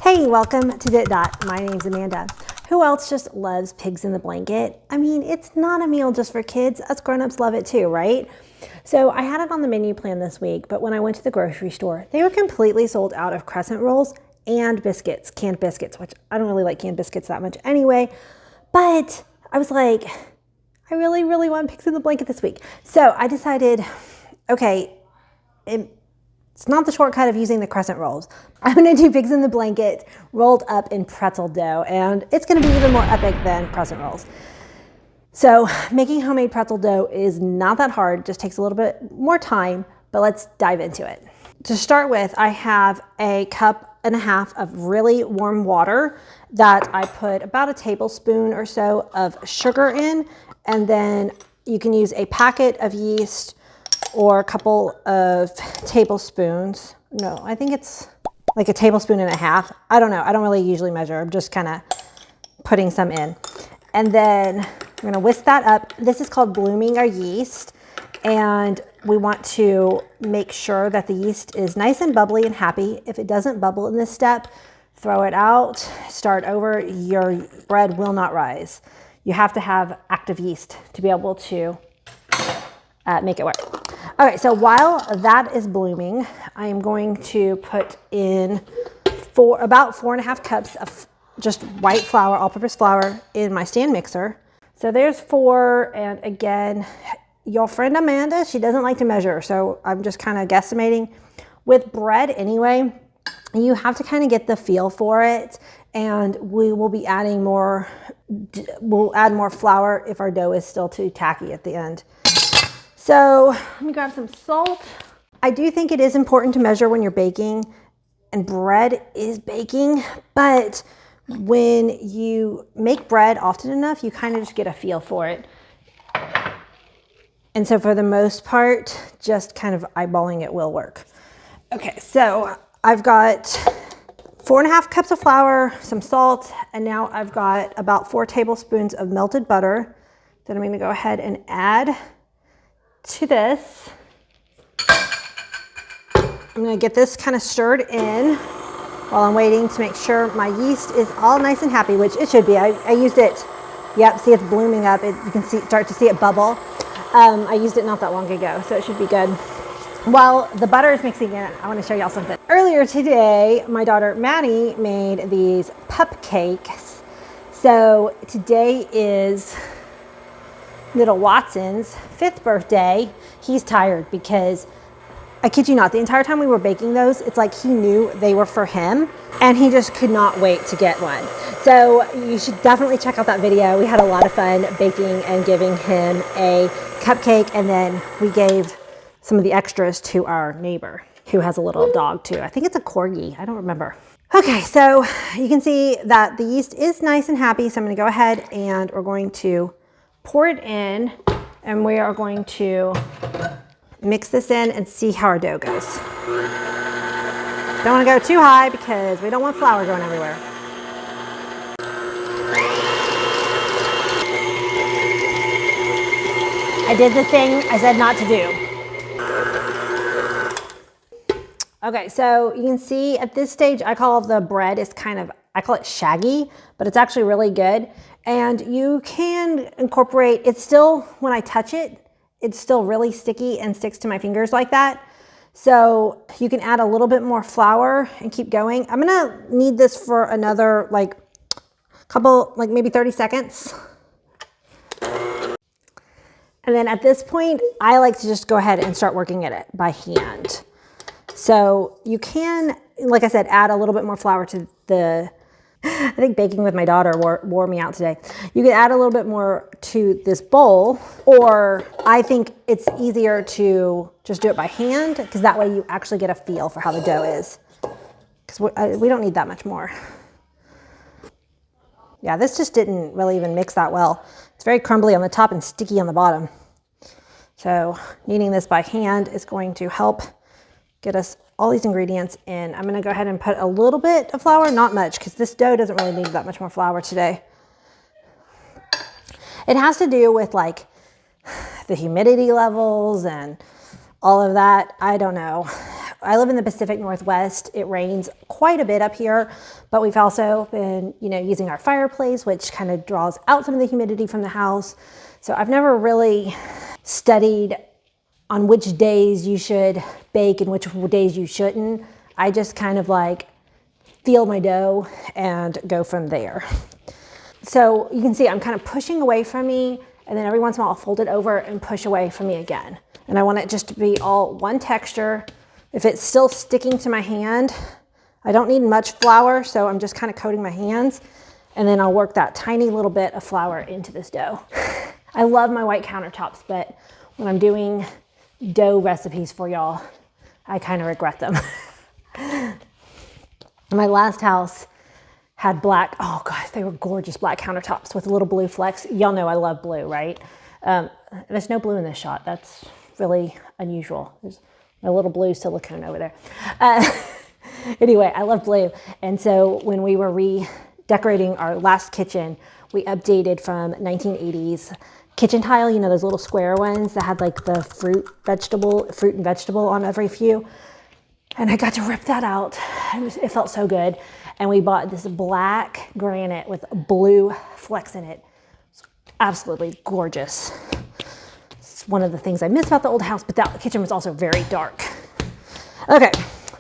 Hey, welcome to Dit Dot. My name's Amanda. Who else just loves pigs in the blanket? I mean, it's not a meal just for kids. Us grown-ups love it too, right? So I had it on the menu plan this week, but when I went to the grocery store, they were completely sold out of crescent rolls and biscuits, canned biscuits, which I don't really like canned biscuits that much anyway. But I was like, I really, really want pigs in the blanket this week. So I decided, okay, it's not the shortcut of using the crescent rolls. I'm gonna do pigs in the blanket rolled up in pretzel dough, and it's gonna be even more epic than crescent rolls. So making homemade pretzel dough is not that hard, it just takes a little bit more time, but let's dive into it. To start with, I have a cup and a half of really warm water that I put about a tablespoon or so of sugar in, and then you can use a packet of yeast or a couple of tablespoons. No, I think it's like a tablespoon and a half. I don't know. I don't really usually measure. I'm just kind of putting some in. And then I'm going to whisk that up. This is called blooming our yeast. And we want to make sure that the yeast is nice and bubbly and happy. If it doesn't bubble in this step, throw it out, start over. Your bread will not rise. You have to have active yeast to be able to make it work. Okay, so while that is blooming, I am going to put in about 4.5 cups of just white flour, all-purpose flour, in my stand mixer. So there's 4, and again, your friend Amanda, she doesn't like to measure, so I'm just kind of guesstimating. With bread anyway, you have to kind of get the feel for it, and we will be adding more, we'll add more flour if our dough is still too tacky at the end. So let me grab some salt. I do think it is important to measure when you're baking, and bread is baking, but when you make bread often enough, you kind of just get a feel for it. And so for the most part, just kind of eyeballing it will work. Okay, so I've got 4.5 cups of flour, some salt, and now I've got about 4 tablespoons of melted butter that I'm going to go ahead and add to this. I'm going to get this kind of stirred in while I'm waiting to make sure my yeast is all nice and happy, which it should be. I used it. Yep, see, it's blooming up. You can start to see it bubble. I used it not that long ago, so it should be good. While the butter is mixing in, I want to show y'all something. Earlier today, my daughter Maddie made these cupcakes. So today is little Watson's 5th birthday. He's tired because, I kid you not, the entire time we were baking those, it's like he knew they were for him and he just could not wait to get one. So you should definitely check out that video. We had a lot of fun baking and giving him a cupcake, and then we gave some of the extras to our neighbor who has a little dog too. I think it's a corgi, I don't remember. Okay, so you can see that the yeast is nice and happy, so I'm gonna go ahead and we're going to pour it in, and we are going to mix this in and see how our dough goes. Don't want to go too high because we don't want flour going everywhere. I did the thing I said not to do. Okay, so you can see at this stage, I call the bread is kind of, I call it shaggy, but it's actually really good. And you can incorporate, it's still, when I touch it, it's still really sticky and sticks to my fingers like that. So you can add a little bit more flour and keep going. I'm gonna need this for another like maybe 30 seconds. And then at this point, I like to just go ahead and start working at it by hand. So you can, like I said, add a little bit more flour to the, I think baking with my daughter wore me out today. You can add a little bit more to this bowl, or I think it's easier to just do it by hand, because that way you actually get a feel for how the dough is. Because we don't need that much more. Yeah, this just didn't really even mix that well. It's very crumbly on the top and sticky on the bottom. So kneading this by hand is going to help get us all these ingredients in. I'm gonna go ahead and put a little bit of flour, not much, because this dough doesn't really need that much more flour today. It has to do with like the humidity levels and all of that. I don't know. I live in the Pacific Northwest. It rains quite a bit up here, but we've also been, using our fireplace, which kind of draws out some of the humidity from the house. So I've never really studied on which days you should bake and which days you shouldn't. I just kind of like feel my dough and go from there. So you can see I'm kind of pushing away from me, and then every once in a while I'll fold it over and push away from me again. And I want it just to be all one texture. If it's still sticking to my hand, I don't need much flour, so I'm just kind of coating my hands, and then I'll work that tiny little bit of flour into this dough. I love my white countertops, but when I'm doing dough recipes for y'all, I kind of regret them. My last house had black, oh gosh, they were gorgeous black countertops with little blue flecks. Y'all know I love blue, right? There's no blue in this shot. That's really unusual. There's my little blue silicone over there. Anyway, I love blue. And so when we were redecorating our last kitchen, we updated from 1980s kitchen tile, those little square ones that had like the fruit and vegetable on every few. And I got to rip that out. It felt so good. And we bought this black granite with blue flecks in it. It's absolutely gorgeous. It's one of the things I miss about the old house, but that kitchen was also very dark. Okay,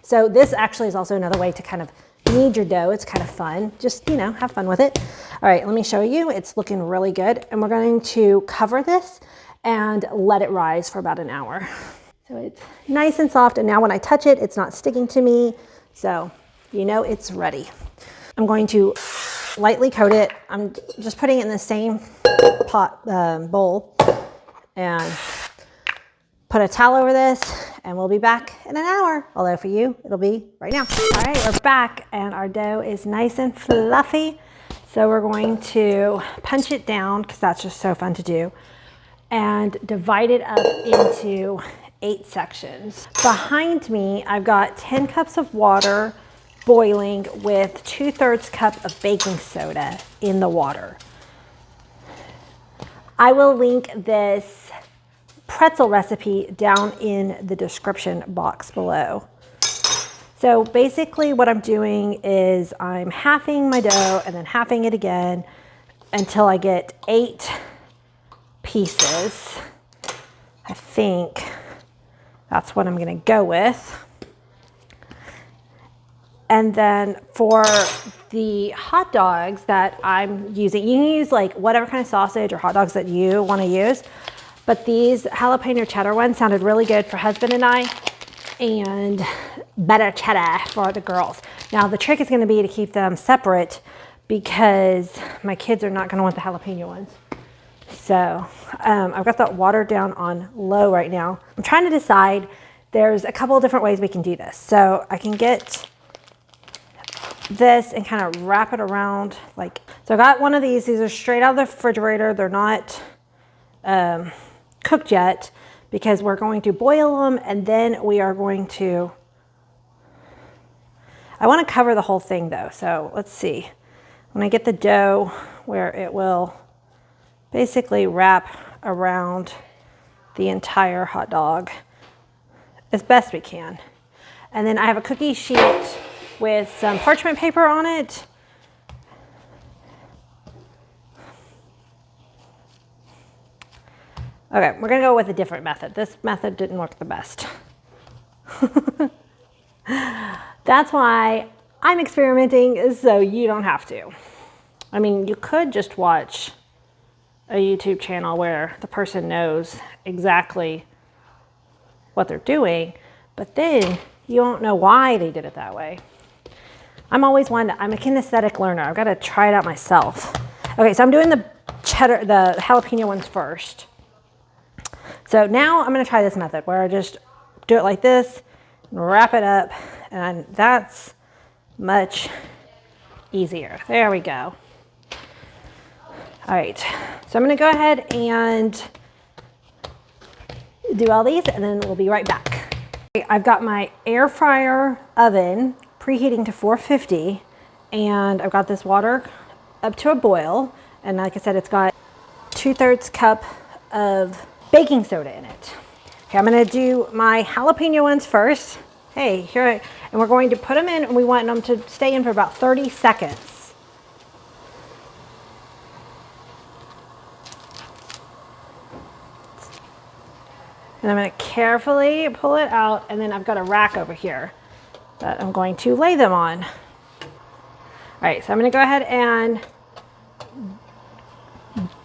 so this actually is also another way to kind of knead your dough. It's kind of fun. Just, have fun with it. All right, let me show you. It's looking really good. And we're going to cover this and let it rise for about an hour. So it's nice and soft, and now when I touch it, it's not sticking to me. So it's ready. I'm going to lightly coat it. I'm just putting it in the same bowl, and put a towel over this, and we'll be back in an hour. Although for you, it'll be right now. All right, we're back, and our dough is nice and fluffy. So we're going to punch it down, because that's just so fun to do, and divide it up into 8 sections. Behind me, I've got 10 cups of water boiling with 2/3 cup of baking soda in the water. I will link this pretzel recipe down in the description box below. So basically what I'm doing is I'm halving my dough and then halving it again until I get 8 pieces. I think that's what I'm gonna go with. And then for the hot dogs that I'm using, you can use like whatever kind of sausage or hot dogs that you wanna use, but these jalapeno cheddar ones sounded really good for husband and I, and better cheddar for the girls. Now the trick is gonna be to keep them separate, because my kids are not gonna want the jalapeno ones. So I've got that water down on low right now. I'm trying to decide, there's a couple of different ways we can do this. So I can get this and kind of wrap it around so I got one of these are straight out of the refrigerator. They're not cooked yet, because we're going to boil them, and then we are going to, I want to cover the whole thing though. So let's see, when I get the dough where it will basically wrap around the entire hot dog as best we can. And then I have a cookie sheet with some parchment paper on it. Okay, we're gonna go with a different method. This method didn't work the best. That's why I'm experimenting, so you don't have to. I mean, you could just watch a YouTube channel where the person knows exactly what they're doing, but then you won't know why they did it that way. I'm always one, I'm a kinesthetic learner. I've got to try it out myself. Okay, so I'm doing the jalapeno ones first. So now I'm going to try this method where I just do it like this, wrap it up, and that's much easier. There we go. All right, so I'm going to go ahead and do all these, and then we'll be right back. I've got my air fryer oven preheating to 450, and I've got this water up to a boil, and like I said, it's got 2/3 cup of baking soda in it. Okay, I'm gonna do my jalapeno ones first. Hey, and we're going to put them in, and we want them to stay in for about 30 seconds. And I'm going to carefully pull it out, and then I've got a rack over here that I'm going to lay them on. All right, so I'm going to go ahead and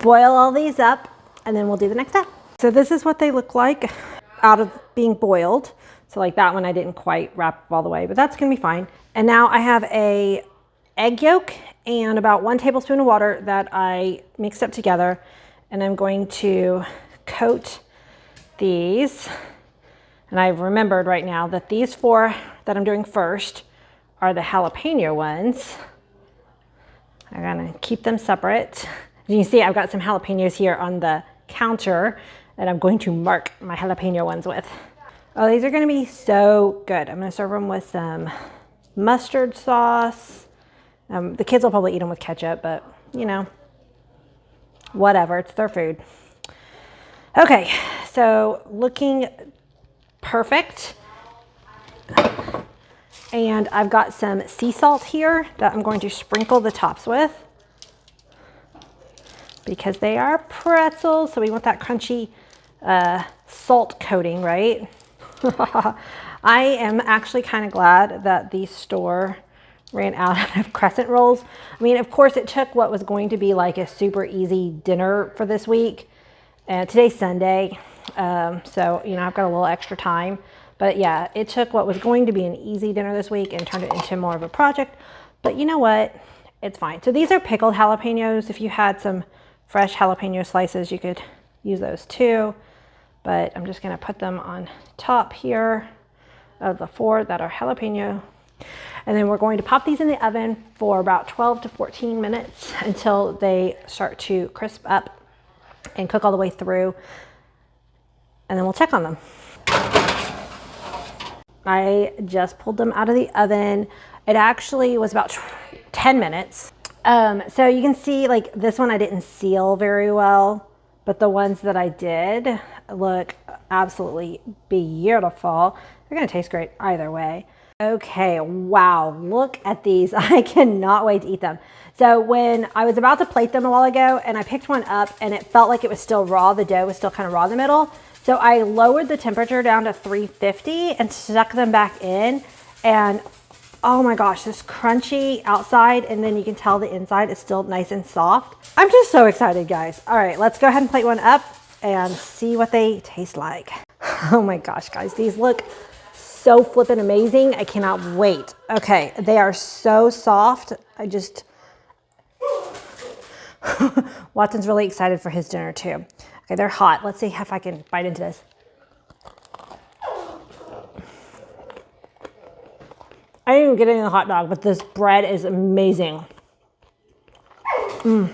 boil all these up, and then we'll do the next step. So this is what they look like out of being boiled. So like that one I didn't quite wrap all the way, but that's going to be fine. And now I have a egg yolk and about 1 tablespoon of water that I mixed up together, and I'm going to coat these. And I've remembered right now that these 4 that I'm doing first are the jalapeno ones. I'm gonna keep them separate. As you can see, I've got some jalapenos here on the counter that I'm going to mark my jalapeno ones with. Oh, these are gonna be so good. I'm gonna serve them with some mustard sauce. The kids will probably eat them with ketchup, but you know, whatever, it's their food. Okay, so looking perfect. And I've got some sea salt here that I'm going to sprinkle the tops with because they are pretzels, so we want that crunchy salt coating, right? I am actually kind of glad that the store ran out of crescent rolls. I mean, of course, it took what was going to be like a super easy dinner for this week. Today's Sunday, so, you know, I've got a little extra time. But yeah, it took what was going to be an easy dinner this week and turned it into more of a project. But you know what? It's fine. So these are pickled jalapenos. If you had some fresh jalapeno slices, you could use those too. But I'm just going to put them on top here of the 4 that are jalapeno. And then we're going to pop these in the oven for about 12 to 14 minutes until they start to crisp up and cook all the way through. And then we'll check on them. I just pulled them out of the oven. It actually was about 10 minutes. So you can see like this one I didn't seal very well, but the ones that I did look absolutely beautiful. They're gonna taste great either way. Okay, wow, look at these. I cannot wait to eat them. So when I was about to plate them a while ago and I picked one up and it felt like it was still raw, the dough was still kind of raw in the middle. So I lowered the temperature down to 350 and stuck them back in, and oh my gosh, this crunchy outside, and then you can tell the inside is still nice and soft. I'm just so excited, guys. All right, let's go ahead and plate one up and see what they taste like. Oh my gosh, guys, these look so flippin' amazing. I cannot wait. Okay, they are so soft. Watson's really excited for his dinner too. Okay, they're hot. Let's see if I can bite into this. I didn't even get any of the hot dog, but this bread is amazing. The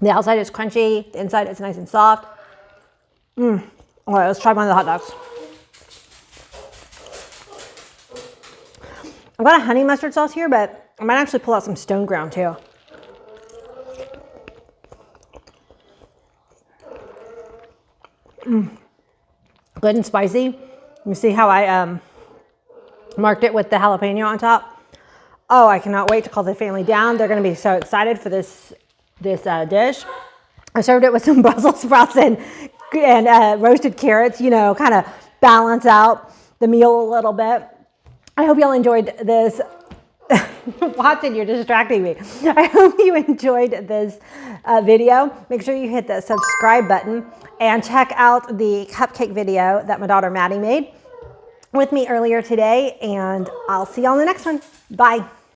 outside is crunchy, the inside is nice and soft. All right, let's try one of the hot dogs. I've got a honey mustard sauce here, but I might actually pull out some stone ground too. Good and spicy. You see how I marked it with the jalapeno on top? Oh, I cannot wait to call the family down. They're going to be so excited for this dish. I served it with some Brussels sprouts and roasted carrots, you know, kind of balance out the meal a little bit. I hope y'all enjoyed this. Watson, you're distracting me. I hope you enjoyed this video. Make sure you hit the subscribe button and check out the cupcake video that my daughter Maddie made with me earlier today. And I'll see y'all in the next one. Bye.